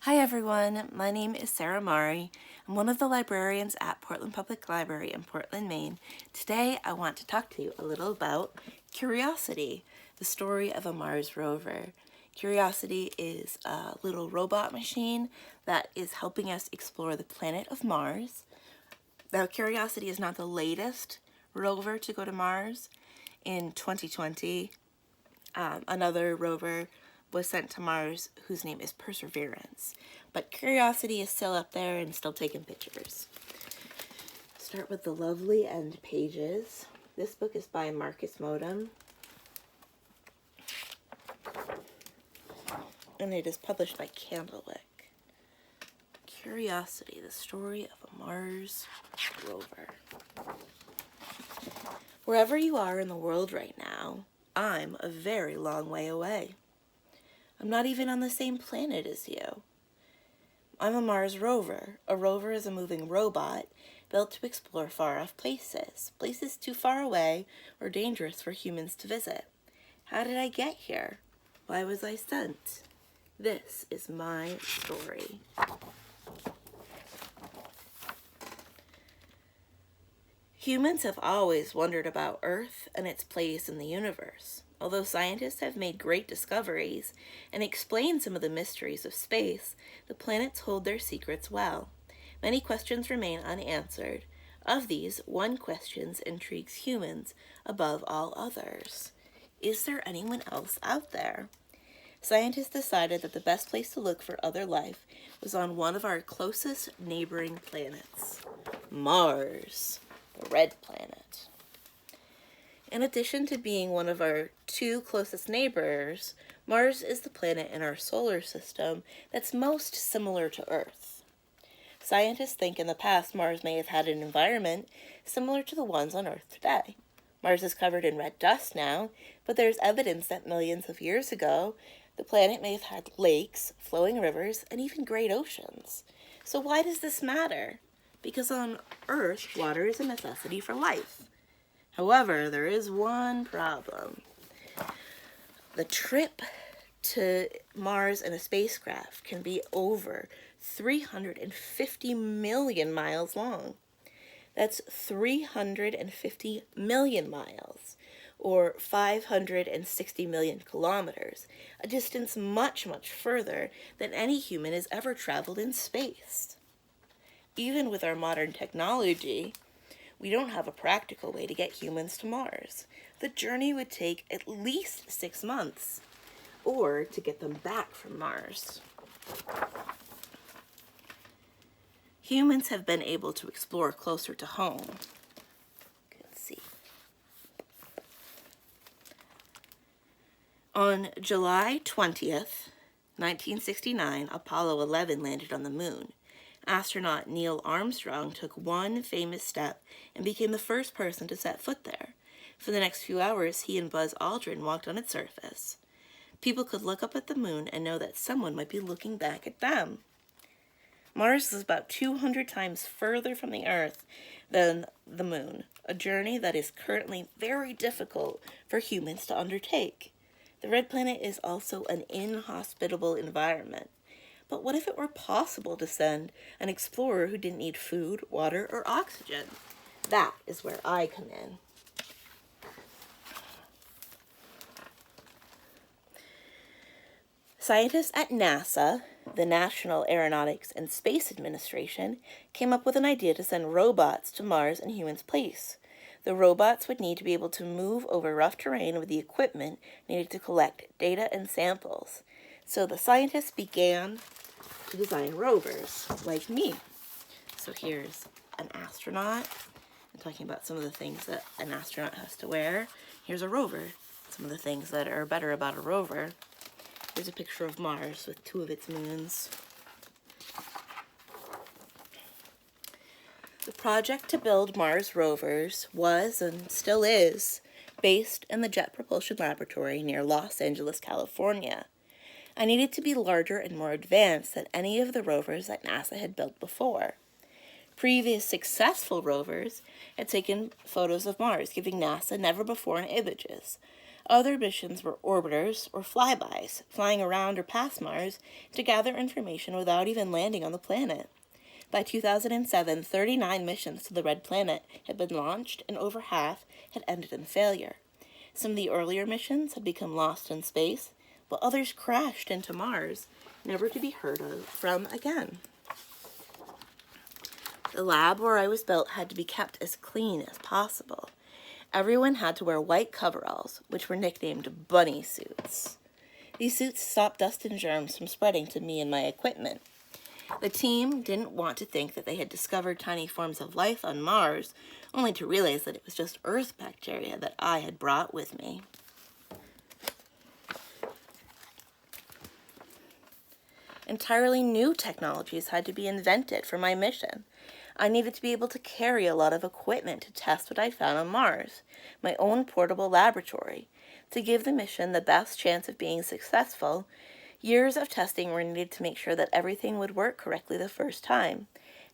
Hi everyone, my name is Sarah Mari. I'm one of the librarians at Portland Public Library in Portland, Maine. Today I want to talk to you a little about Curiosity, the story of a Mars rover. Curiosity is a little robot machine that is helping us explore the planet of Mars. Now, Curiosity is not the latest rover to go to Mars. In 2020, another rover was sent to Mars whose name is Perseverance. But Curiosity is still up there and still taking pictures. Start with the lovely end pages. This book is by Marcus Modem, and it is published by Candlewick. Curiosity, the story of a Mars rover. Wherever you are in the world right now, I'm a very long way away. I'm not even on the same planet as you. I'm a Mars rover. A rover is a moving robot built to explore far-off places, places too far away or dangerous for humans to visit. How did I get here? Why was I sent? This is my story. Humans have always wondered about Earth and its place in the universe. Although scientists have made great discoveries and explained some of the mysteries of space, the planets hold their secrets well. Many questions remain unanswered. Of these, one question intrigues humans above all others. Is there anyone else out there? Scientists decided that the best place to look for other life was on one of our closest neighboring planets, Mars, the red planet. In addition to being one of our two closest neighbors, Mars is the planet in our solar system that's most similar to Earth. Scientists think in the past Mars may have had an environment similar to the ones on Earth today. Mars is covered in red dust now, but there's evidence that millions of years ago, the planet may have had lakes, flowing rivers, and even great oceans. So why does this matter? Because on Earth, water is a necessity for life. However, there is one problem. The trip to Mars in a spacecraft can be over 350 million miles long. That's 350 million miles, or 560 million kilometers, a distance much, much further than any human has ever traveled in space. Even with our modern technology, we don't have a practical way to get humans to Mars. The journey would take at least 6 months, or to get them back from Mars. Humans have been able to explore closer to home. Let's see. On July 20th, 1969, Apollo 11 landed on the moon. Astronaut Neil Armstrong took one famous step and became the first person to set foot there. For the next few hours, he and Buzz Aldrin walked on its surface. People could look up at the moon and know that someone might be looking back at them. Mars is about 200 times further from the Earth than the moon, a journey that is currently very difficult for humans to undertake. The red planet is also an inhospitable environment. But what if it were possible to send an explorer who didn't need food, water, or oxygen? That is where I come in. Scientists at NASA, the National Aeronautics and Space Administration, came up with an idea to send robots to Mars in humans' place. The robots would need to be able to move over rough terrain with the equipment needed to collect data and samples. So the scientists began to design rovers, like me. So here's an astronaut. I'm talking about some of the things that an astronaut has to wear. Here's a rover. Some of the things that are better about a rover. Here's a picture of Mars with 2 of its moons. The project to build Mars rovers was, and still is, based in the Jet Propulsion Laboratory near Los Angeles, California. I needed to be larger and more advanced than any of the rovers that NASA had built before. Previous successful rovers had taken photos of Mars, giving NASA never-before images Other missions were orbiters or flybys, flying around or past Mars to gather information without even landing on the planet. By 2007, 39 missions to the Red Planet had been launched, and over half had ended in failure. Some of the earlier missions had become lost in space, while others crashed into Mars, never to be heard of from again. The lab where I was built had to be kept as clean as possible. Everyone had to wear white coveralls, which were nicknamed bunny suits. These suits stopped dust and germs from spreading to me and my equipment. The team didn't want to think that they had discovered tiny forms of life on Mars, only to realize that it was just Earth bacteria that I had brought with me. Entirely new technologies had to be invented for my mission. I needed to be able to carry a lot of equipment to test what I found on Mars, my own portable laboratory. To give the mission the best chance of being successful, years of testing were needed to make sure that everything would work correctly the first time.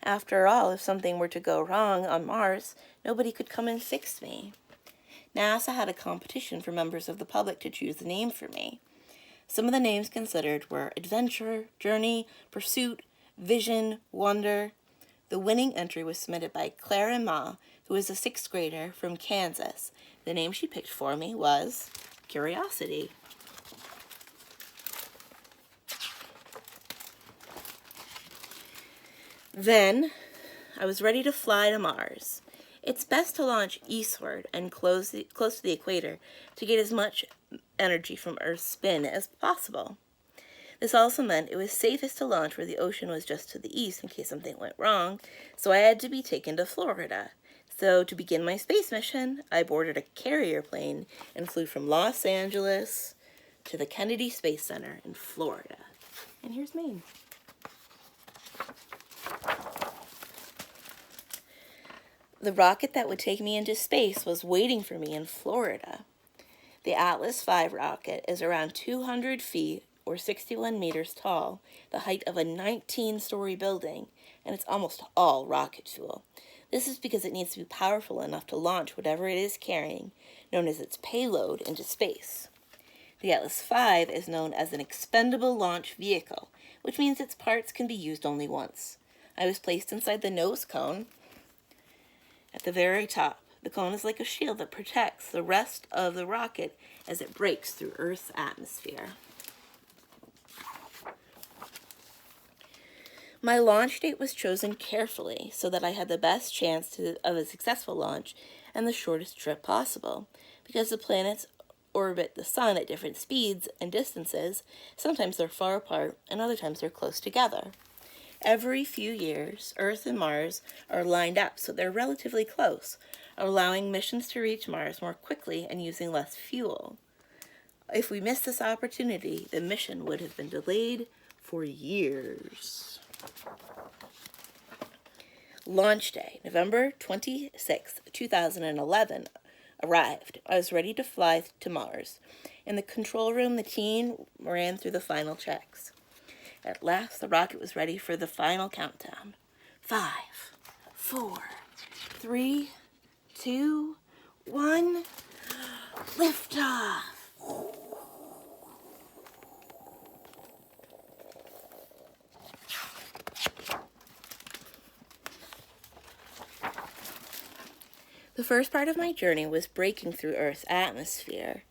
After all, if something were to go wrong on Mars, nobody could come and fix me. NASA had a competition for members of the public to choose a name for me. Some of the names considered were Adventure, Journey, Pursuit, Vision, Wonder. The winning entry was submitted by Clara Ma, who is a 6th grader from Kansas. The name she picked for me was Curiosity. Then, I was ready to fly to Mars. It's best to launch eastward and close to the equator to get as much energy from Earth's spin as possible. This also meant it was safest to launch where the ocean was just to the east in case something went wrong, so I had to be taken to Florida. So to begin my space mission, I boarded a carrier plane and flew from Los Angeles to the Kennedy Space Center in Florida. And here's Maine. The rocket that would take me into space was waiting for me in Florida. The Atlas V rocket is around 200 feet or 61 meters tall, the height of a 19-story building, and it's almost all rocket fuel. This is because it needs to be powerful enough to launch whatever it is carrying, known as its payload, into space. The Atlas V is known as an expendable launch vehicle, which means its parts can be used only once. I was placed inside the nose cone at the very top. The cone is like a shield that protects the rest of the rocket as it breaks through Earth's atmosphere. My launch date was chosen carefully so that I had the best chance of a successful launch and the shortest trip possible. Because the planets orbit the sun at different speeds and distances, sometimes they're far apart and other times they're close together. Every few years, Earth and Mars are lined up so they're relatively close, allowing missions to reach Mars more quickly and using less fuel. If we missed this opportunity, the mission would have been delayed for years. Launch day, November 26, 2011, arrived. I was ready to fly to Mars. In the control room, the team ran through the final checks. At last, the rocket was ready for the final countdown. 5, 4, 3, 2, 1, liftoff! The first part of my journey was breaking through Earth's atmosphere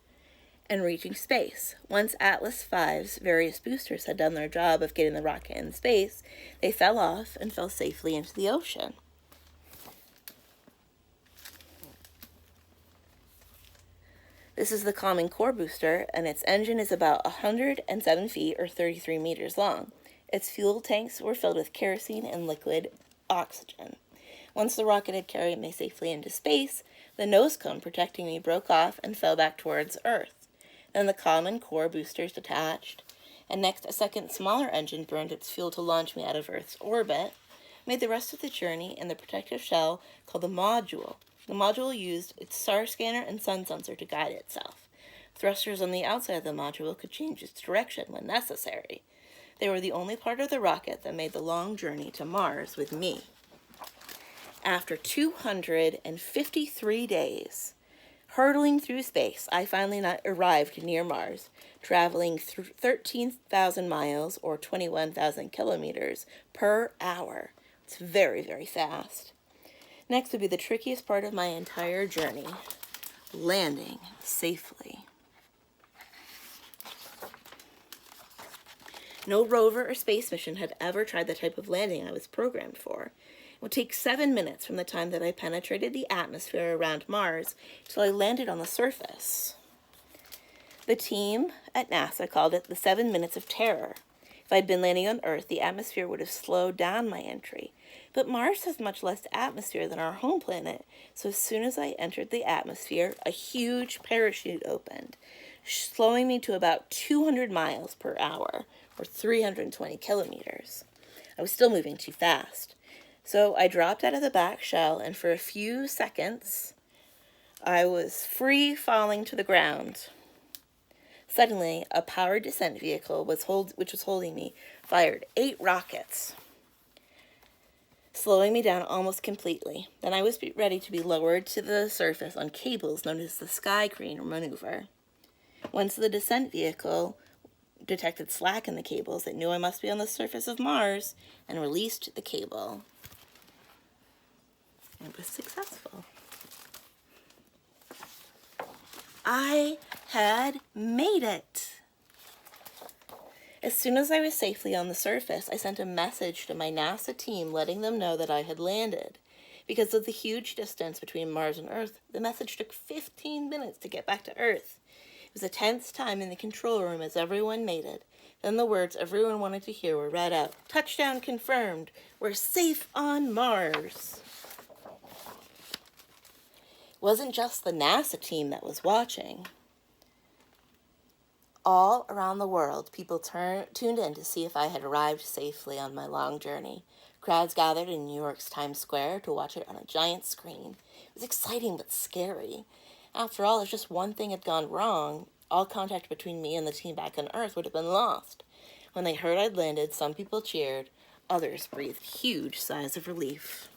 and reaching space. Once Atlas V's various boosters had done their job of getting the rocket in space, they fell off and fell safely into the ocean. This is the Common Core booster, and its engine is about 107 feet or 33 meters long. Its fuel tanks were filled with kerosene and liquid oxygen. Once the rocket had carried me safely into space, the nose cone protecting me broke off and fell back towards Earth. Then the Common Core boosters detached, and next a second smaller engine burned its fuel to launch me out of Earth's orbit, made the rest of the journey in the protective shell called the module. The module used its star scanner and sun sensor to guide itself. Thrusters on the outside of the module could change its direction when necessary. They were the only part of the rocket that made the long journey to Mars with me. After 253 days, Hurtling through space, I finally arrived near Mars, traveling 13,000 miles or 21,000 kilometers per hour. It's very, very fast. Next would be the trickiest part of my entire journey, landing safely. No rover or space mission had ever tried the type of landing I was programmed for. It would take 7 minutes from the time that I penetrated the atmosphere around Mars till I landed on the surface. The team at NASA called it the 7 minutes of terror. If I'd been landing on Earth, the atmosphere would have slowed down my entry. But Mars has much less atmosphere than our home planet, so as soon as I entered the atmosphere, a huge parachute opened, slowing me to about 200 miles per hour, or 320 kilometers. I was still moving too fast. So I dropped out of the back shell, and for a few seconds, I was free falling to the ground. Suddenly, a powered descent vehicle, which was holding me, fired 8 rockets, slowing me down almost completely. Then I was ready to be lowered to the surface on cables known as the sky crane maneuver. Once the descent vehicle detected slack in the cables, it knew I must be on the surface of Mars and released the cable. It was successful. I had made it. As soon as I was safely on the surface, I sent a message to my NASA team letting them know that I had landed. Because of the huge distance between Mars and Earth, the message took 15 minutes to get back to Earth. It was a tense time in the control room as everyone made it. Then the words everyone wanted to hear were read out. Touchdown confirmed. We're safe on Mars. It wasn't just the NASA team that was watching. All around the world, people tuned in to see if I had arrived safely on my long journey. Crowds gathered in New York's Times Square to watch it on a giant screen. It was exciting but scary. After all, if just one thing had gone wrong, all contact between me and the team back on Earth would have been lost. When they heard I'd landed, some people cheered, others breathed huge sighs of relief.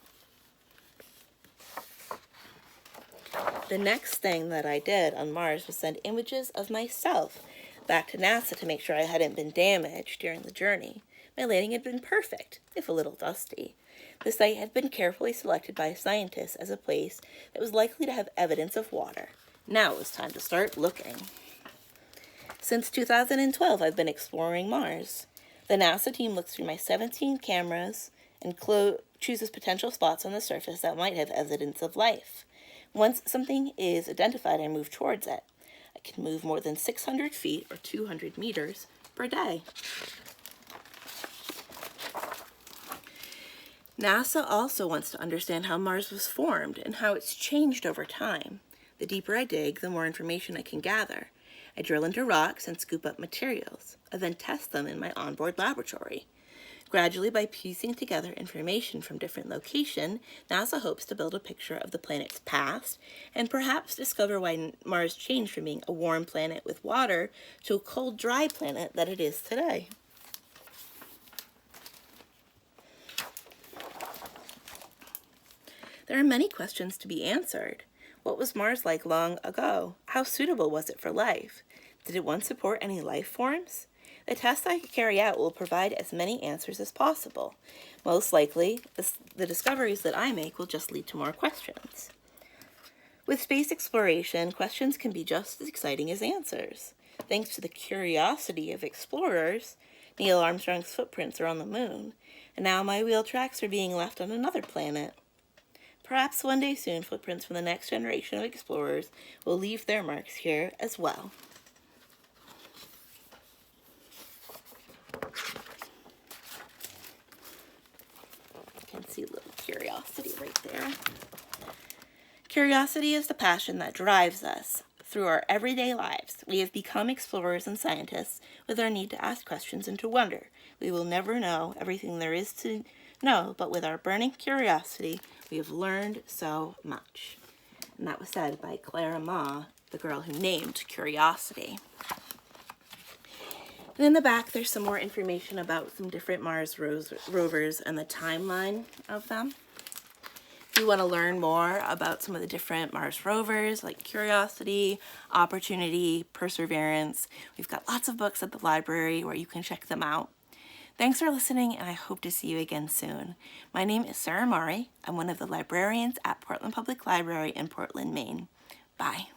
The next thing that I did on Mars was send images of myself back to NASA to make sure I hadn't been damaged during the journey. My landing had been perfect, if a little dusty. The site had been carefully selected by scientists as a place that was likely to have evidence of water. Now it was time to start looking. Since 2012, I've been exploring Mars. The NASA team looks through my 17 cameras and chooses potential spots on the surface that might have evidence of life. Once something is identified, I move towards it. I can move more than 600 feet or 200 meters per day. NASA also wants to understand how Mars was formed and how it's changed over time. The deeper I dig, the more information I can gather. I drill into rocks and scoop up materials. I then test them in my onboard laboratory. Gradually, by piecing together information from different locations, NASA hopes to build a picture of the planet's past and perhaps discover why Mars changed from being a warm planet with water to a cold, dry planet that it is today. There are many questions to be answered. What was Mars like long ago? How suitable was it for life? Did it once support any life forms? The tests I carry out will provide as many answers as possible. Most likely, the discoveries that I make will just lead to more questions. With space exploration, questions can be just as exciting as answers. Thanks to the curiosity of explorers, Neil Armstrong's footprints are on the moon, and now my wheel tracks are being left on another planet. Perhaps one day soon, footprints from the next generation of explorers will leave their marks here as well. You can see a little curiosity right there. Curiosity is the passion that drives us. Through our everyday lives, we have become explorers and scientists with our need to ask questions and to wonder. We will never know everything there is to know, but with our burning curiosity, we have learned so much. And that was said by Clara Ma, the girl who named Curiosity. And in the back, there's some more information about some different Mars rovers and the timeline of them. If you want to learn more about some of the different Mars rovers like Curiosity, Opportunity, Perseverance, we've got lots of books at the library where you can check them out. Thanks for listening, and I hope to see you again soon. My name is Sarah Murray. I'm one of the librarians at Portland Public Library in Portland, Maine. Bye.